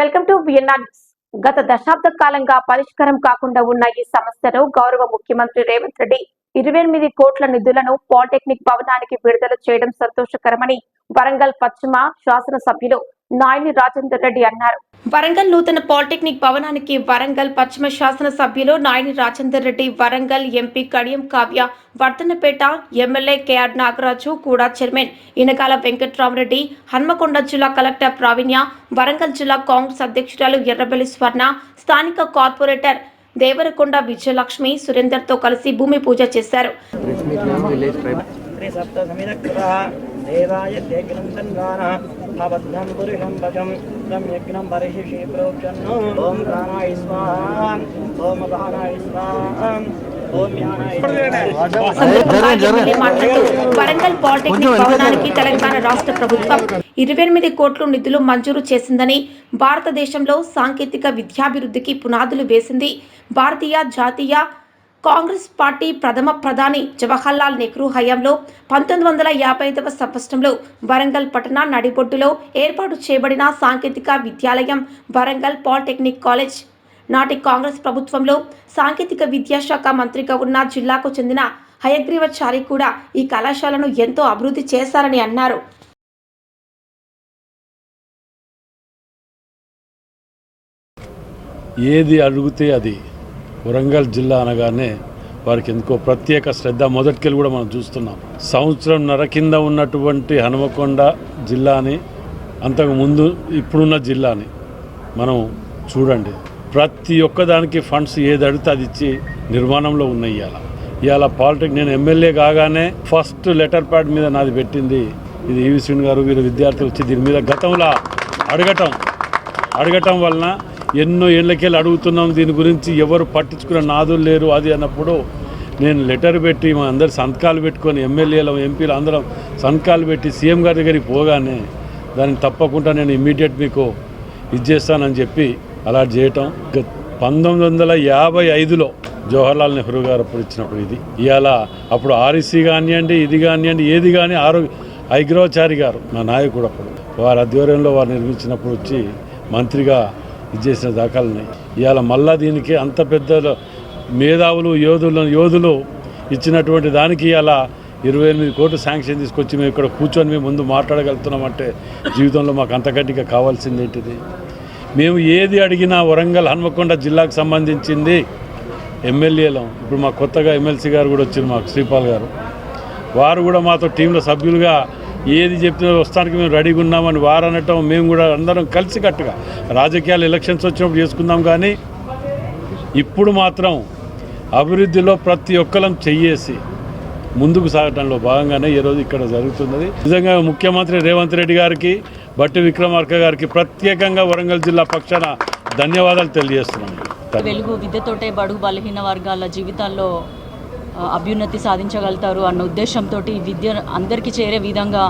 Welcome to VNR news. గత దశాబ్ద కాలంగా పరిష్కారం కాకుండా ఉన్న ఈ సమస్యను గౌరవ ముఖ్యమంత్రి రేవంత్ రెడ్డి 28 కోట్ల నిధులను పాలిటెక్నిక్ భవనానికి విడుదల చేయడం సంతోషకరమని వరంగల్ పశ్చిమ శాసనసభ్యులు నాయని రాజేందర్ రెడ్డి అన్నారు. వరంగల్ నూతన పాలిటెక్నిక్ భవనానికి వరంగల్ పశ్చిమ శాసనసభ్యులు Nayani Rajender Reddy, Warangal MP Kadiyam Kavya, Wardhannapet MLA KR Nagaraju, కూడా చైర్మన్ ఇనగాల వెంకట్రామరెడ్డి, హన్మకొండ జిల్లా కలెక్టర్ ప్రావీణ్య, వరంగల్ జిల్లా కాంగ్రెస్ అధ్యక్షురాలు ఎర్రబెల్లి స్వర్ణ, స్థానిక కార్పొరేటర్ దేవరకొండ విజయలక్ష్మి, సురేందర్ తో కలిసి భూమి పూజ చేశారు. వరంగల్ పాలిటెక్నిక్ భవనానికి తెలంగాణ రాష్ట్ర ప్రభుత్వం 28 కోట్ల నిధులు మంజూరు చేసిందని, భారతదేశంలో సాంకేతిక విద్యాభివృద్ధికి పునాదులు వేసింది. భారతీయ జాతీయ కాంగ్రెస్ పార్టీ ప్రథమ ప్రధాని జవహర్లాల్ నెహ్రూ హయాంలో 1955వ సంవత్సరంలో వరంగల్ పట్టణ నడిబొడ్డులో ఏర్పాటు చేయబడిన సాంకేతిక విద్యాలయం వరంగల్ పాలిటెక్నిక్ కాలేజ్. నాటి కాంగ్రెస్ ప్రభుత్వంలో సాంకేతిక విద్యాశాఖ మంత్రిగా ఉన్న జిల్లాకు చెందిన హయగ్రీవాచారి కూడా ఈ కళాశాలను ఎంతో అభివృద్ధి చేశారని అన్నారు. ఏది అడిగితే అది వరంగల్ జిల్లా అనగానే వారికి ఎందుకో ప్రత్యేక శ్రద్ధ మొదటికెళ్ళి కూడా మనం చూస్తున్నాం. సంవత్సరంన్నర కింద ఉన్నటువంటి హనుమకొండ జిల్లాని, అంతకు ముందు ఇప్పుడున్న జిల్లాని మనం చూడండి. ప్రతి ఒక్కదానికి ఫండ్స్ ఏది అడిగితే అది ఇచ్చి నిర్మాణంలో ఉన్నాయి. ఇవాళ పాలిటెక్నిక్ నేను ఎమ్మెల్యే కాగానే ఫస్ట్ లెటర్ ప్యాడ్ మీద నాది పెట్టింది ఇది ఈవి శ్రీని గారు. వీరు విద్యార్థులు వచ్చి దీని మీద గతంలో అడగటం వలన ఎన్నో ఏళ్ళకెళ్ళి అడుగుతున్నాం. దీని గురించి ఎవరు పట్టించుకున్న నాదులు లేరు. అది అన్నప్పుడు నేను లెటర్ పెట్టి మా అందరు సంతకాలు పెట్టుకొని ఎమ్మెల్యేలు ఎంపీలు అందరం సంతకాలు పెట్టి సీఎం గారి దగ్గరికి పోగానే దాన్ని తప్పకుండా నేను ఇమ్మీడియట్ మీకు ఇచ్చేస్తానని చెప్పి అలా చేయటం. 1955లో జవహర్లాల్ నెహ్రూ గారు అప్పుడు ఇచ్చినప్పుడు ఇది ఇవాళ అప్పుడు ఆర్ఈసీ కానివ్వండి, ఇది కానివ్వండి, ఏది కానీ హయగ్రీవాచారి గారు నా నాయకుడు, అప్పుడు వారి ఆధ్వర్యంలో వారు నిర్మించినప్పుడు వచ్చి మంత్రిగా ఇచ్చేసిన దాఖలు ఉన్నాయి. ఇవాళ మళ్ళా దీనికి అంత పెద్ద మేధావులు యోధులు ఇచ్చినటువంటి దానికి ఇవాళ 28 కోట్లు శాంక్షన్ తీసుకొచ్చి మేము ఇక్కడ కూర్చొని మేము ముందు మాట్లాడగలుగుతున్నామంటే జీవితంలో మాకు అంతకంటిగా కావాల్సింది ఏంటిది? మేము ఏది అడిగినా వరంగల్ హన్మకొండ జిల్లాకు సంబంధించింది ఎమ్మెల్యేలం. ఇప్పుడు మా కొత్తగా ఎమ్మెల్సీ గారు కూడా వచ్చారు, మాకు శ్రీపాల్ గారు, వారు కూడా మాతో టీంలో సభ్యులుగా ఏది చెప్పినా వస్తానికి మేము రెడీగా ఉన్నామని వారు అనటం, మేము కూడా అందరం కలిసికట్టుగా రాజకీయాలు ఎలక్షన్స్ వచ్చినప్పుడు చేసుకుందాం. కానీ ఇప్పుడు మాత్రం అభివృద్ధిలో ప్రతి ఒక్కరం చెయ్యేసి ముందుకు సాగటంలో భాగంగానే ఈరోజు ఇక్కడ జరుగుతున్నది. నిజంగా ముఖ్యమంత్రి రేవంత్ రెడ్డి గారికి, బట్టి విక్రమార్క గారికి ప్రత్యేకంగా వరంగల్ జిల్లా పక్షాన ధన్యవాదాలు తెలియజేస్తున్నాను. వెలుగు విద్యతోటే బడుగు బలహీన వర్గాల జీవితాల్లో అభ్యున్నతి సాధించగలుగుతారు అన్న ఉద్దేశంతో విద్య అందరికీ చేరే విధంగా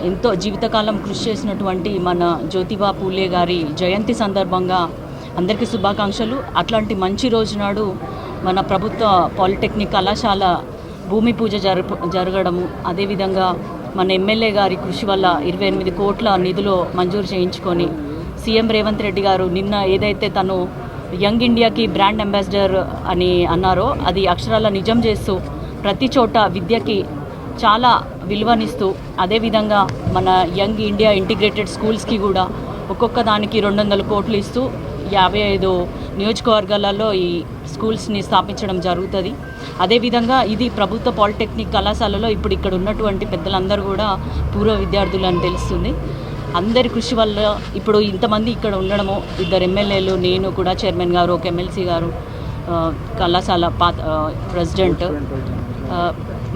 ఎంతో జీవితకాలం కృషి చేసినటువంటి మన జ్యోతిబా పూలే గారి జయంతి సందర్భంగా అందరికీ శుభాకాంక్షలు. అట్లాంటి మంచి రోజు నాడు మన ప్రభుత్వ పాలిటెక్నిక్ కళాశాల భూమి పూజ జరగడము, అదేవిధంగా మన ఎమ్మెల్యే గారి కృషి వల్ల 28 కోట్ల నిధులు మంజూరు చేయించుకొని సీఎం రేవంత్ రెడ్డి గారు నిన్న ఏదైతే తను యంగ్ ఇండియాకి బ్రాండ్ అంబాసిడర్ అని అన్నారో అది అక్షరాల నిజం చేస్తూ ప్రతి చోట విద్యకి చాలా విలువనిస్తూ, అదేవిధంగా మన యంగ్ ఇండియా ఇంటిగ్రేటెడ్ స్కూల్స్కి కూడా ఒక్కొక్క దానికి 200 కోట్లు ఇస్తూ 55 నియోజకవర్గాలలో ఈ స్కూల్స్ని స్థాపించడం జరుగుతుంది. అదేవిధంగా ఇది ప్రభుత్వ పాలిటెక్నిక్ కళాశాలలో ఇప్పుడు ఇక్కడ ఉన్నటువంటి పెద్దలందరూ కూడా పూర్వ విద్యార్థులు అని తెలుస్తుంది. అందరి కృషి వల్ల ఇప్పుడు ఇంతమంది ఇక్కడ ఉండడము, 2 ఎమ్మెల్యేలు, నేను కూడా చైర్మన్ గారు, ఒక ఎమ్మెల్సీ గారు, కళాశాల ప్రెసిడెంట్,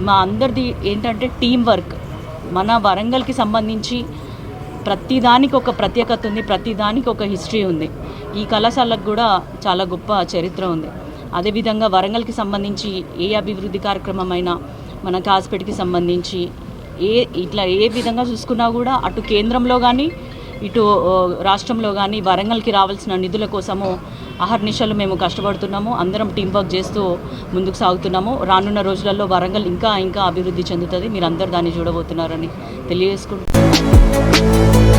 మా అందరిది ఏంటంటే టీం వర్క్. మన వరంగల్కి సంబంధించి ప్రతిదానికి ఒక ప్రత్యేకత ఉంది, ప్రతిదానికి ఒక హిస్టరీ ఉంది. ఈ కళాశాలకు కూడా చాలా గొప్ప చరిత్ర ఉంది. అదేవిధంగా వరంగల్కి సంబంధించి ఏ అభివృద్ధి కార్యక్రమం అయినా, మన కాస్పేట్కి సంబంధించి ఇట్లా ఏ విధంగా చూసుకున్నా కూడా అటు కేంద్రంలో కానీ ఇటు రాష్ట్రంలో కానీ వరంగల్కి రావాల్సిన నిధుల కోసము అహర్నిశలు మేము కష్టపడుతున్నాము. అందరం టీం వర్క్ చేస్తూ ముందుకు సాగుతున్నాము. రానున్న రోజులలో వరంగల్ ఇంకా అభివృద్ధి చెందుతుంది. మీరు అందరు దాన్ని చూడబోతున్నారని తెలియజేసుకుంటున్నాను.